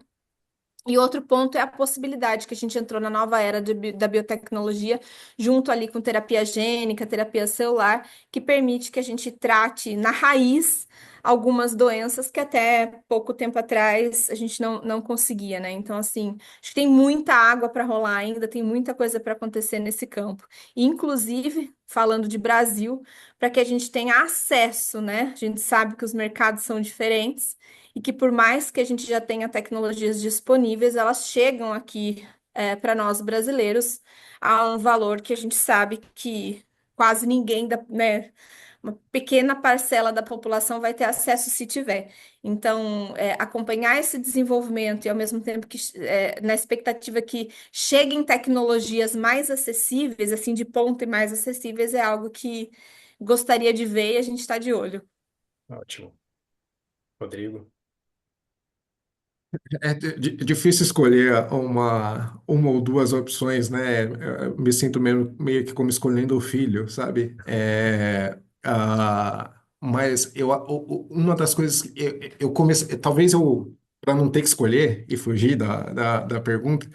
E outro ponto é a possibilidade que a gente entrou na nova era da biotecnologia, junto ali com terapia gênica, terapia celular, que permite que a gente trate na raiz algumas doenças que até pouco tempo atrás a gente não conseguia, né? Então, assim, acho que tem muita água para rolar ainda, tem muita coisa para acontecer nesse campo. E, inclusive, falando de Brasil, para que a gente tenha acesso, né? A gente sabe que os mercados são diferentes e que por mais que a gente já tenha tecnologias disponíveis, elas chegam aqui para nós brasileiros a um valor que a gente sabe que quase ninguém, né, uma pequena parcela da população vai ter acesso se tiver. Então, acompanhar esse desenvolvimento e ao mesmo tempo que na expectativa que cheguem tecnologias mais acessíveis, assim, de ponta e mais acessíveis, é algo que gostaria de ver e a gente está de olho. Ótimo. Rodrigo? É difícil escolher uma ou duas opções, né? Eu me sinto meio que como escolhendo o filho, sabe? Mas uma das coisas que eu comecei, talvez eu, para não ter que escolher e fugir da pergunta,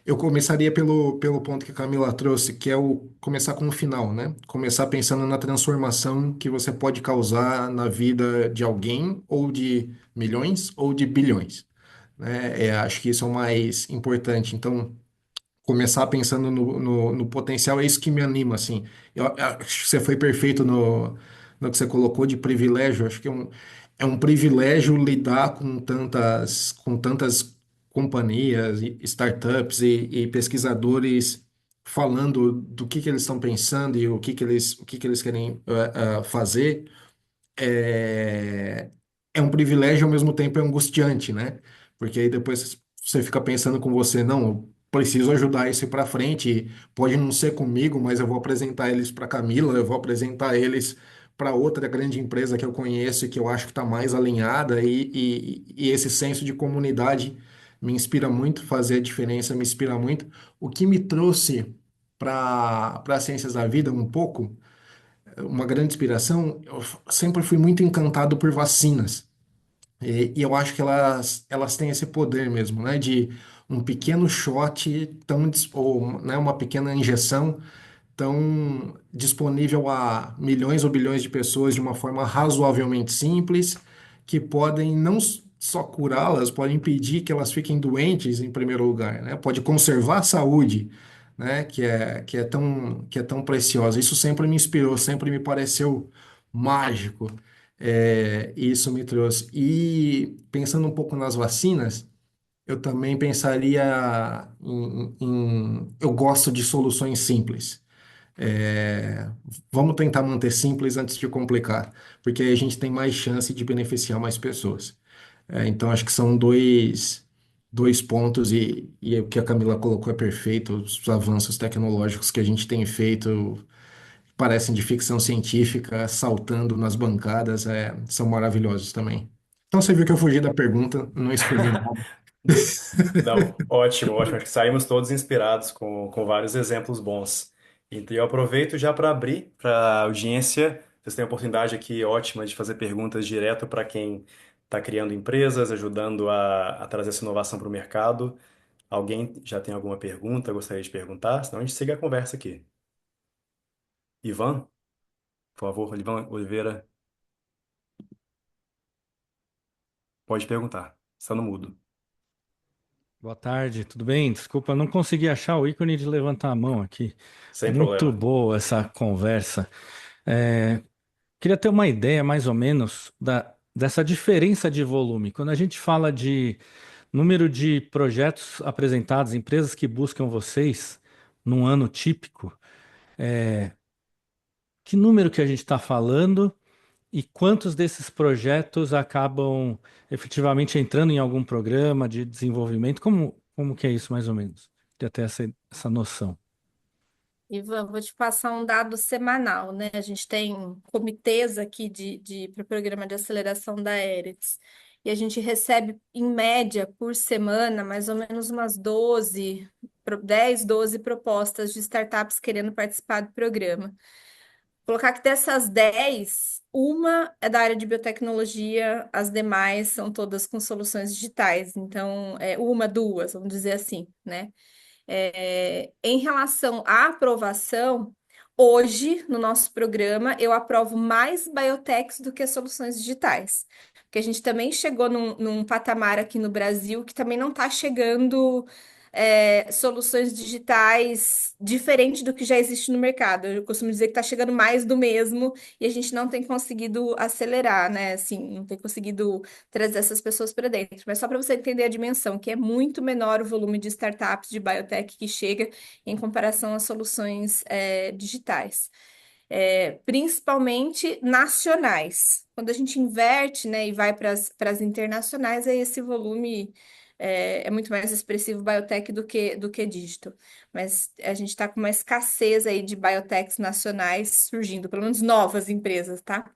eu começaria pelo ponto que a Camila trouxe, que é o começar com o final, né? Começar pensando na transformação que você pode causar na vida de alguém, ou de milhões, ou de bilhões, né? Acho que isso é o mais importante. Então, começar pensando no potencial é isso que me anima, assim. Eu acho que você foi perfeito no que você colocou de privilégio. Acho que é um privilégio lidar com tantas companhias, e startups e pesquisadores falando do que eles estão pensando e o que que eles querem fazer. É, é um privilégio, ao mesmo tempo é angustiante, né? Porque aí depois você fica pensando com você, não, eu preciso ajudar isso para frente, pode não ser comigo, mas eu vou apresentar eles para Camila, eu vou apresentar eles para outra grande empresa que eu conheço e que eu acho que está mais alinhada, e esse senso de comunidade me inspira muito, fazer a diferença me inspira muito. O que me trouxe para as ciências da vida um pouco, uma grande inspiração, eu sempre fui muito encantado por vacinas. E eu acho que elas têm esse poder mesmo, né? De um pequeno shot ou, né, uma pequena injeção tão disponível a milhões ou bilhões de pessoas de uma forma razoavelmente simples, que podem não só curá-las, podem impedir que elas fiquem doentes em primeiro lugar, né? Pode conservar a saúde, né? Que é tão preciosa. Isso sempre me inspirou, sempre me pareceu mágico. Isso me trouxe. E pensando um pouco nas vacinas, eu também pensaria eu gosto de soluções simples. É, Vamos tentar manter simples antes de complicar, porque aí a gente tem mais chance de beneficiar mais pessoas. Então, acho que são dois pontos, e o que a Camila colocou é perfeito. Os avanços tecnológicos que a gente tem feito parecem de ficção científica, saltando nas bancadas, são maravilhosos também. Então você viu que eu fugi da pergunta, não escolhi nada. Não, ótimo, ótimo. Acho que saímos todos inspirados com vários exemplos bons. Então, eu aproveito já para abrir para a audiência. Vocês têm a oportunidade aqui ótima de fazer perguntas direto para quem está criando empresas, ajudando a trazer essa inovação para o mercado. Alguém já tem alguma pergunta, gostaria de perguntar? Senão a gente segue a conversa aqui. Ivan, por favor, Ivan Oliveira, pode perguntar. Está no mudo. Boa tarde, tudo bem? Desculpa, não consegui achar o ícone de levantar a mão aqui. Sem Muito problema. boa essa conversa. É, queria ter uma ideia mais ou menos dessa diferença de volume. Quando a gente fala de número de projetos apresentados, empresas que buscam vocês num ano típico, que número que a gente está falando e quantos desses projetos acabam efetivamente entrando em algum programa de desenvolvimento? Como que é isso mais ou menos? Queria ter essa noção. Ivan, vou te passar um dado semanal, né? A gente tem comitês aqui para o programa de aceleração da Aerex. E a gente recebe, em média, por semana, mais ou menos umas 10, 12 propostas de startups querendo participar do programa. Colocar que dessas 10, uma é da área de biotecnologia, as demais são todas com soluções digitais. Então, uma, duas, vamos dizer assim, né? Em relação à aprovação, hoje, no nosso programa, eu aprovo mais biotechs do que soluções digitais. Porque a gente também chegou num patamar aqui no Brasil que também não está chegando soluções digitais diferente do que já existe no mercado. Eu costumo dizer que está chegando mais do mesmo e a gente não tem conseguido acelerar, né? Assim, não tem conseguido trazer essas pessoas para dentro. Mas só para você entender a dimensão, que é muito menor o volume de startups de biotech que chega em comparação às soluções digitais. Principalmente nacionais. Quando a gente inverte, né, e vai para as internacionais, aí esse volume é muito mais expressivo biotech do que digital. Mas a gente está com uma escassez aí de biotechs nacionais surgindo, pelo menos novas empresas, tá?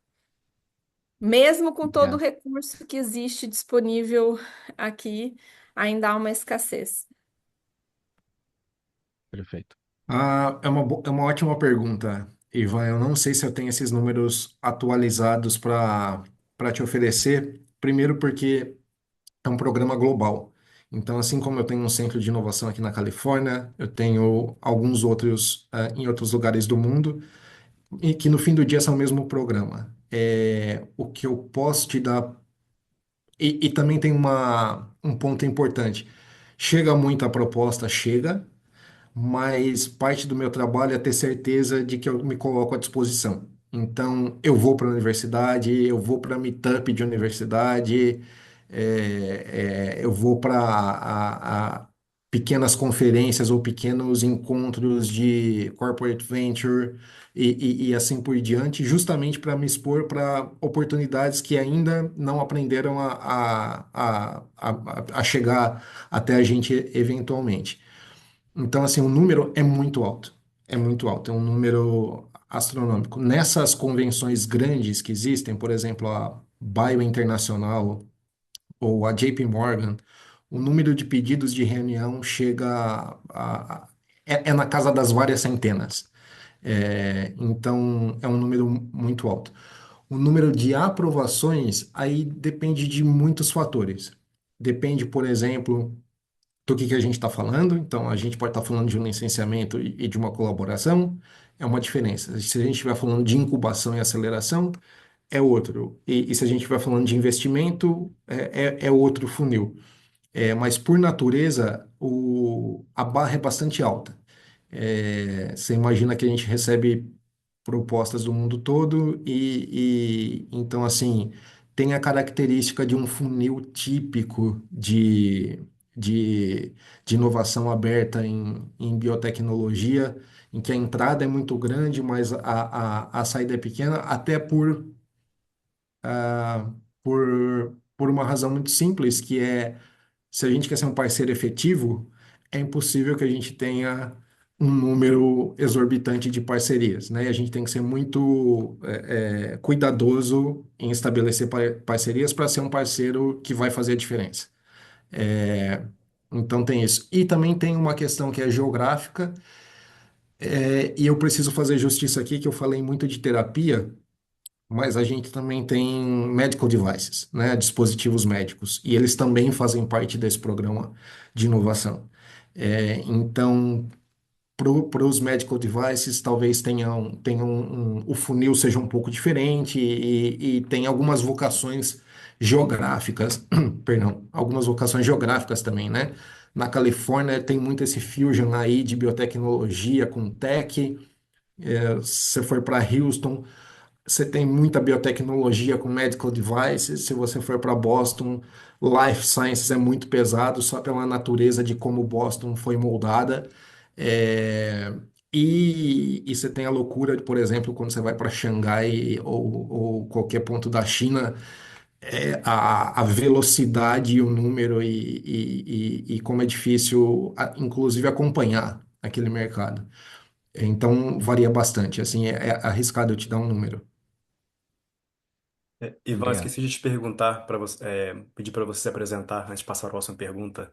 Mesmo com todo o Obrigado. recurso que existe disponível aqui, ainda há uma escassez. Perfeito. É uma ótima pergunta, Ivan. Eu não sei se eu tenho esses números atualizados para te oferecer. Primeiro, porque é um programa global. Então, assim como eu tenho um centro de inovação aqui na Califórnia, eu tenho alguns outros em outros lugares do mundo, e que no fim do dia são o mesmo programa. O que eu posso te dar. E também tem um ponto importante. Chega muita proposta, chega, mas parte do meu trabalho é ter certeza de que eu me coloco à disposição. Então, eu vou para a universidade, eu vou para meetup de universidade, eu vou para pequenas conferências ou pequenos encontros de corporate venture e assim por diante, justamente para me expor para oportunidades que ainda não aprenderam a chegar até a gente eventualmente. Então, assim, o número é muito alto. É muito alto, é um número astronômico. Nessas convenções grandes que existem, por exemplo, a Bio Internacional ou a JP Morgan, o número de pedidos de reunião chega é na casa das várias centenas. Então, é um número muito alto. O número de aprovações aí depende de muitos fatores. Depende, por exemplo, do que a gente está falando. Então, a gente pode estar falando de um licenciamento e de uma colaboração, é uma diferença. Se a gente estiver falando de incubação e aceleração, é outro. E se a gente estiver falando de investimento, é outro funil. Mas, por natureza, a barra é bastante alta. Você imagina que a gente recebe propostas do mundo todo então, assim, tem a característica de um funil típico de, de inovação aberta em biotecnologia, em que a entrada é muito grande, mas a saída é pequena, até por uma razão muito simples, que é se a gente quer ser um parceiro efetivo, é impossível que a gente tenha um número exorbitante de parcerias, né? E a gente tem que ser muito cuidadoso em estabelecer parcerias para ser um parceiro que vai fazer a diferença. É, então tem isso. E também tem uma questão que é geográfica, e eu preciso fazer justiça aqui, que eu falei muito de terapia, mas a gente também tem medical devices, né? Dispositivos médicos, e eles também fazem parte desse programa de inovação. Então, para os medical devices, talvez o funil seja um pouco diferente e tem algumas vocações geográficas, perdão, algumas vocações geográficas também, né? Na Califórnia tem muito esse fusion aí de biotecnologia com tech. Se você for para Houston, você tem muita biotecnologia com medical devices. Se você for para Boston, life sciences é muito pesado só pela natureza de como Boston foi moldada. É, e você tem a loucura, por exemplo, quando você vai para Xangai ou qualquer ponto da China, a velocidade e o número e como é difícil, inclusive, acompanhar aquele mercado. Então, varia bastante. Assim, é arriscado eu te dar um número. Ivan, Obrigado. esqueci de te perguntar para você, pedir para você se apresentar antes de passar a próxima pergunta.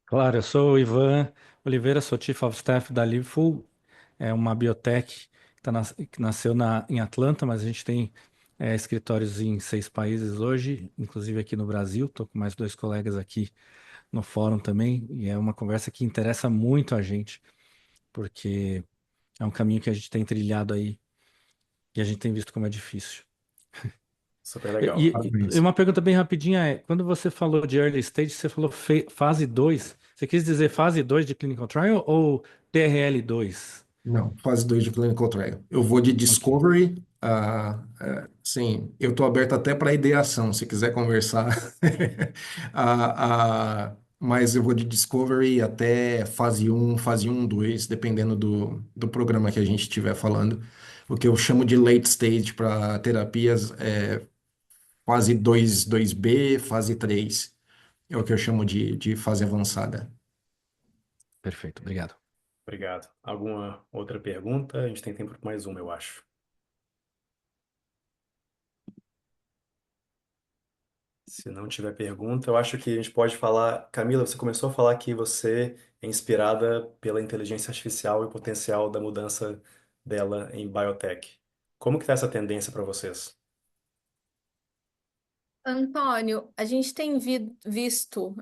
Claro, eu sou o Ivan Oliveira, sou Chief of Staff da Liveful, é uma biotech que nasceu em Atlanta, mas a gente tem escritórios em 6 países hoje, inclusive aqui no Brasil. Estou com mais 2 colegas aqui no fórum também, e é uma conversa que interessa muito a gente, porque é um caminho que a gente tem trilhado aí e a gente tem visto como é difícil. Super E, legal. e Parabéns. uma pergunta bem rapidinha é, quando você falou de early stage, você falou fase 2. Você quis dizer fase 2 de clinical trial ou TRL 2? Não, fase 2 de clinical trial. Eu vou de Ok, discovery, sim, eu estou aberto até para ideação, se quiser conversar. Mas eu vou de discovery até fase um 2 dependendo do programa que a gente estiver falando. O que eu chamo de late stage para terapias é fase 2b, fase 3 é o que eu chamo de fase avançada. perfeito, obrigado. Obrigado. Alguma outra pergunta? A gente tem tempo para mais uma, eu acho. Se não tiver pergunta, eu acho que a gente pode falar. Camila, você começou a falar que você é inspirada pela inteligência artificial e o potencial da mudança dela em biotech. Como que está essa tendência para vocês? Antônio, a gente tem visto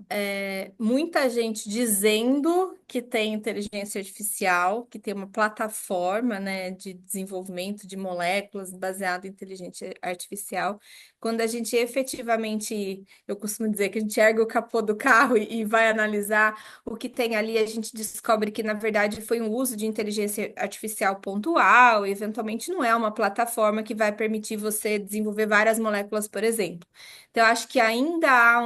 muita gente dizendo que tem inteligência artificial, que tem uma plataforma, né, de desenvolvimento de moléculas baseada em inteligência artificial. Quando a gente efetivamente, eu costumo dizer que a gente ergue o capô do carro e vai analisar o que tem ali, a gente descobre que, na verdade, foi um uso de inteligência artificial pontual, e eventualmente não é uma plataforma que vai permitir você desenvolver várias moléculas, por exemplo. Então, eu acho que ainda há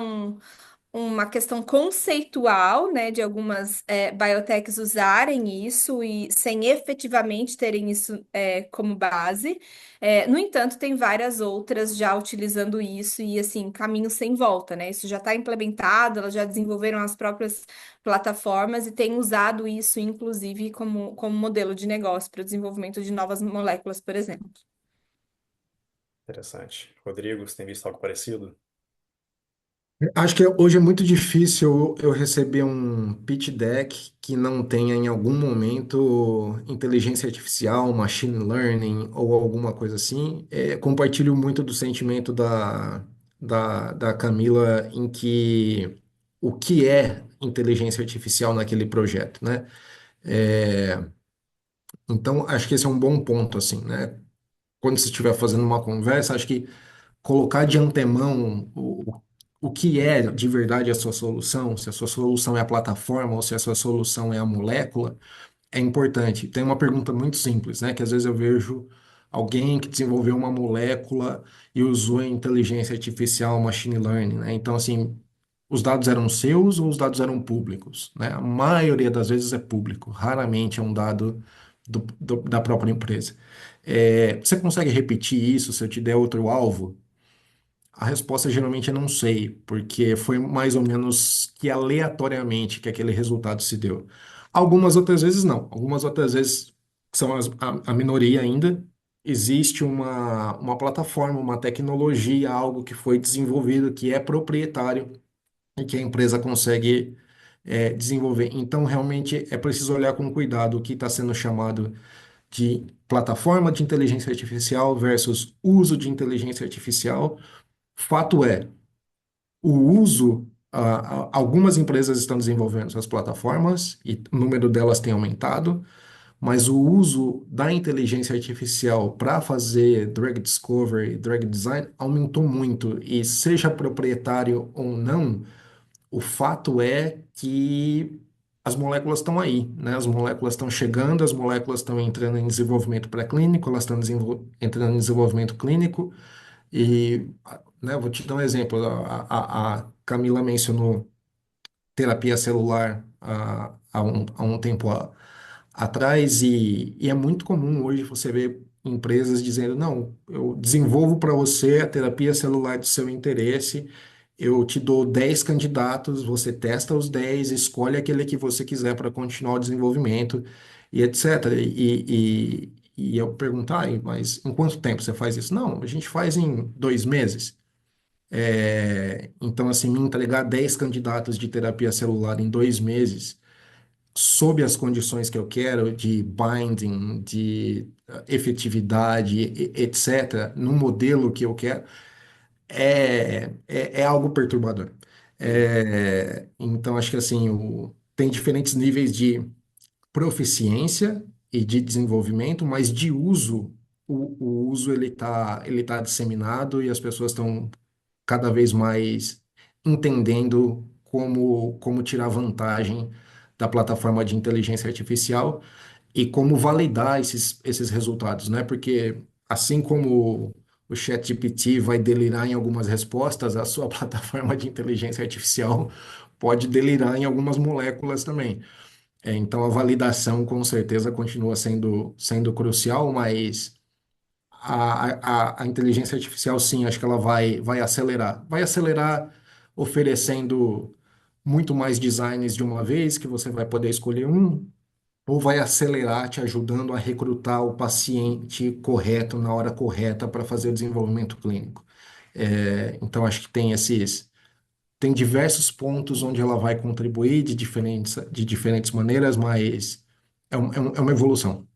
uma questão conceitual, né, de algumas biotechs usarem isso e sem efetivamente terem isso como base. No entanto, tem várias outras já utilizando isso e, assim, caminho sem volta, né? Isso já está implementado, elas já desenvolveram as próprias plataformas e têm usado isso, inclusive, como modelo de negócio para o desenvolvimento de novas moléculas, por exemplo. Interessante. Rodrigo, você tem visto algo parecido? Acho que hoje é muito difícil eu receber um pitch deck que não tenha em algum momento inteligência artificial, machine learning ou alguma coisa assim. Compartilho muito do sentimento da Camila em que o que é inteligência artificial naquele projeto, né? É, então, acho que esse é um bom ponto, assim, né? Quando você estiver fazendo uma conversa, acho que colocar de antemão o que é de verdade a sua solução, se a sua solução é a plataforma ou se a sua solução é a molécula, é importante. Tem uma pergunta muito simples, né? Que às vezes eu vejo alguém que desenvolveu uma molécula e usou inteligência artificial, machine learning, né? Então, assim, os dados eram seus ou os dados eram públicos, né? A maioria das vezes é público, raramente é um dado da própria empresa. Você consegue repetir isso se eu te der outro alvo? A resposta geralmente é não sei, porque foi mais ou menos que aleatoriamente que aquele resultado se deu. Algumas outras vezes não. Algumas outras vezes são a minoria ainda. Existe uma plataforma, uma tecnologia, algo que foi desenvolvido, que é proprietário e que a empresa consegue desenvolver. Então, realmente é preciso olhar com cuidado o que está sendo chamado de plataforma de inteligência artificial versus uso de inteligência artificial. Fato é, o uso, algumas empresas estão desenvolvendo suas plataformas e o número delas tem aumentado, mas o uso da inteligência artificial para fazer drug discovery, drug design aumentou muito. E seja proprietário ou não, o fato é que as moléculas estão aí, né? As moléculas estão chegando, as moléculas estão entrando em desenvolvimento pré-clínico, elas estão entrando em desenvolvimento clínico. E, né, vou te dar um exemplo. A Camila mencionou terapia celular há um tempo atrás, e é muito comum hoje você ver empresas dizendo, não, eu desenvolvo para você a terapia celular do seu interesse, eu te dou 10 candidatos, você testa os 10, escolhe aquele que você quiser para continuar o desenvolvimento, e etc. E eu pergunto, mas em quanto tempo você faz isso? Não, a gente faz em 2 meses. Então, assim, me entregar 10 candidatos de terapia celular em 2 meses, sob as condições que eu quero, de binding, de efetividade, etc., no modelo que eu quero, é algo perturbador. Sim. Então, acho que assim, tem diferentes níveis de proficiência e de desenvolvimento, mas de uso, o uso ele tá disseminado e as pessoas estão cada vez mais entendendo como tirar vantagem da plataforma de inteligência artificial e como validar esses resultados, né? Porque assim como o ChatGPT vai delirar em algumas respostas, a sua plataforma de inteligência artificial pode delirar em algumas moléculas também. Então a validação com certeza continua sendo crucial, mas a inteligência artificial, sim, acho que ela vai acelerar. Vai acelerar oferecendo muito mais designs de uma vez, que você vai poder escolher um, ou vai acelerar te ajudando a recrutar o paciente correto na hora correta para fazer o desenvolvimento clínico. Então, acho que tem diversos pontos onde ela vai contribuir de diferentes maneiras, mas é uma evolução.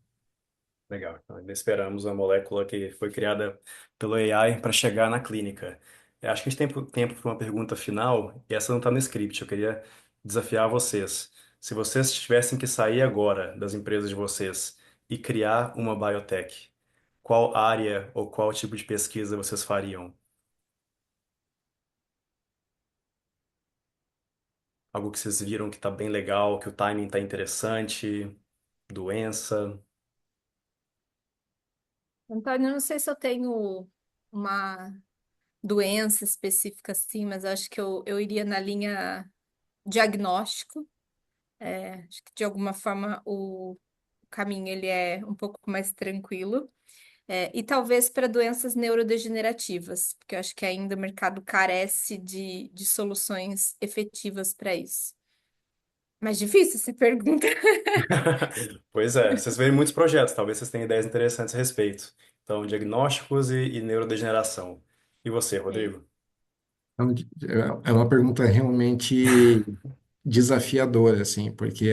Legal. Então, ainda esperamos a molécula que foi criada pelo AI para chegar na clínica. Acho que a gente tem tempo para uma pergunta final, e essa não está no script. Eu queria desafiar vocês. Se vocês tivessem que sair agora das empresas de vocês e criar uma biotech, qual área ou qual tipo de pesquisa vocês fariam? Algo que vocês viram que está bem legal, que o timing está interessante, doença. Antônio, eu não sei se eu tenho uma doença específica assim, mas acho que eu iria na linha diagnóstico. Acho que de alguma forma o caminho ele é um pouco mais tranquilo. E talvez para doenças neurodegenerativas, porque eu acho que ainda o mercado carece de soluções efetivas para isso. Mas difícil essa pergunta. Pois é, vocês veem muitos projetos, talvez vocês tenham ideias interessantes a respeito. Então, diagnósticos e neurodegeneração. E você, É. Rodrigo? Então, é uma pergunta realmente desafiadora, assim, porque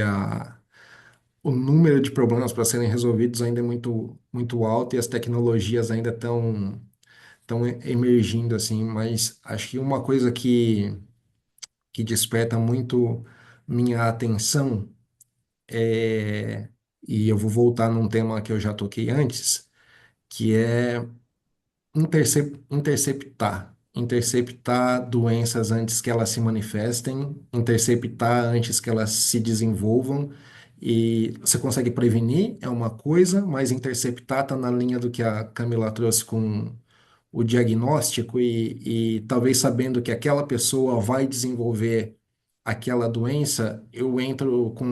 o número de problemas para serem resolvidos ainda é muito, muito alto e as tecnologias ainda estão emergindo, assim, mas acho que uma coisa que desperta muito minha atenção e eu vou voltar num tema que eu já toquei antes, que é interceptar doenças antes que elas se manifestem, interceptar antes que elas se desenvolvam. E você consegue prevenir, é uma coisa, mas interceptar está na linha do que a Camila trouxe com o diagnóstico e talvez sabendo que aquela pessoa vai desenvolver aquela doença, eu entro com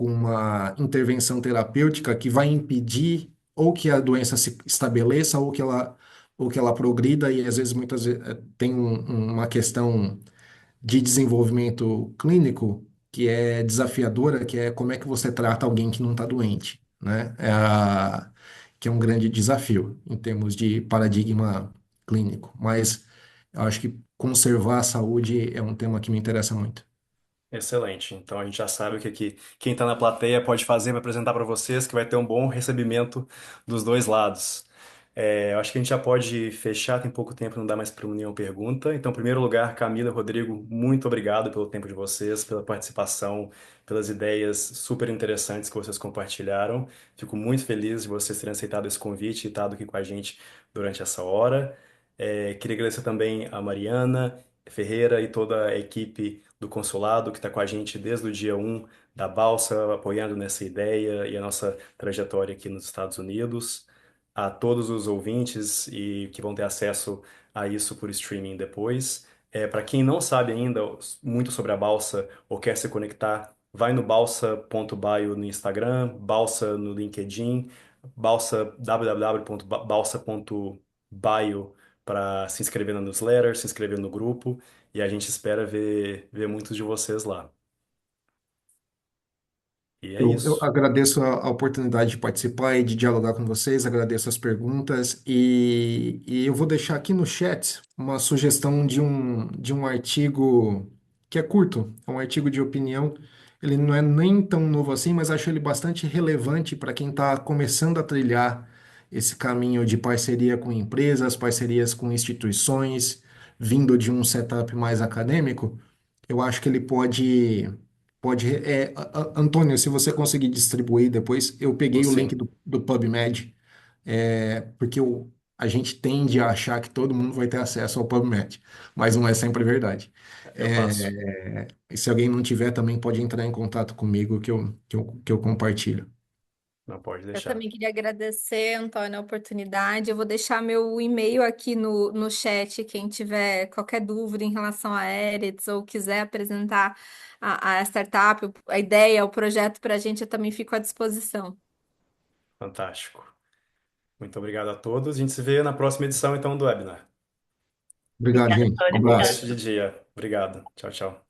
uma intervenção terapêutica que vai impedir ou que a doença se estabeleça ou que ela ou que ela progrida e às vezes muitas vezes tem uma questão de desenvolvimento clínico que é desafiadora, que é como é que você trata alguém que não está doente, né? Que é um grande desafio em termos de paradigma clínico. Mas eu acho que conservar a saúde é um tema que me interessa muito. Excelente. Então a gente já sabe o que quem está na plateia pode fazer para apresentar para vocês, que vai ter um bom recebimento dos dois lados. Eu acho que a gente já pode fechar, tem pouco tempo, não dá mais para nenhuma pergunta. Então, em primeiro lugar, Camila, Rodrigo, muito obrigado pelo tempo de vocês, pela participação, pelas ideias super interessantes que vocês compartilharam. Fico muito feliz de vocês terem aceitado esse convite e estado aqui com a gente durante essa hora. Queria agradecer também a Mariana Ferreira e toda a equipe do consulado que está com a gente desde o dia 1 da Balsa, apoiando nessa ideia e a nossa trajetória aqui nos Estados Unidos. A todos os ouvintes e que vão ter acesso a isso por streaming depois. Para quem não sabe ainda muito sobre a Balsa ou quer se conectar, vai no balsa.bio no Instagram, Balsa no LinkedIn, Balsa, www.balsa.bio para se inscrever na newsletter, se inscrever no grupo e a gente espera ver muitos de vocês lá. E é Eu isso. agradeço a oportunidade de participar e de dialogar com vocês, agradeço as perguntas e eu vou deixar aqui no chat uma sugestão de um artigo que é curto, é um artigo de opinião. Ele não é nem tão novo assim, mas acho ele bastante relevante para quem está começando a trilhar esse caminho de parceria com empresas, parcerias com instituições, vindo de um setup mais acadêmico. Eu acho que ele Antônio, se você conseguir distribuir depois, eu Ou peguei o link sim, do PubMed, porque a gente tende a achar que todo mundo vai ter acesso ao PubMed, mas não é sempre verdade. eu passo. E se alguém não tiver, também pode entrar em contato comigo que eu compartilho. Não pode Eu deixar. também queria agradecer, Antônio, a oportunidade. Eu vou deixar meu e-mail aqui no chat. Quem tiver qualquer dúvida em relação a Eretz ou quiser apresentar a startup, a ideia, o projeto para a gente, eu também fico à disposição. Fantástico. Muito obrigado a todos. A gente se vê na próxima edição, então, do webinar. Obrigado, Obrigada, gente. Um Antônio. Bom Obrigada. abraço. resto de dia. Obrigado. Tchau, tchau.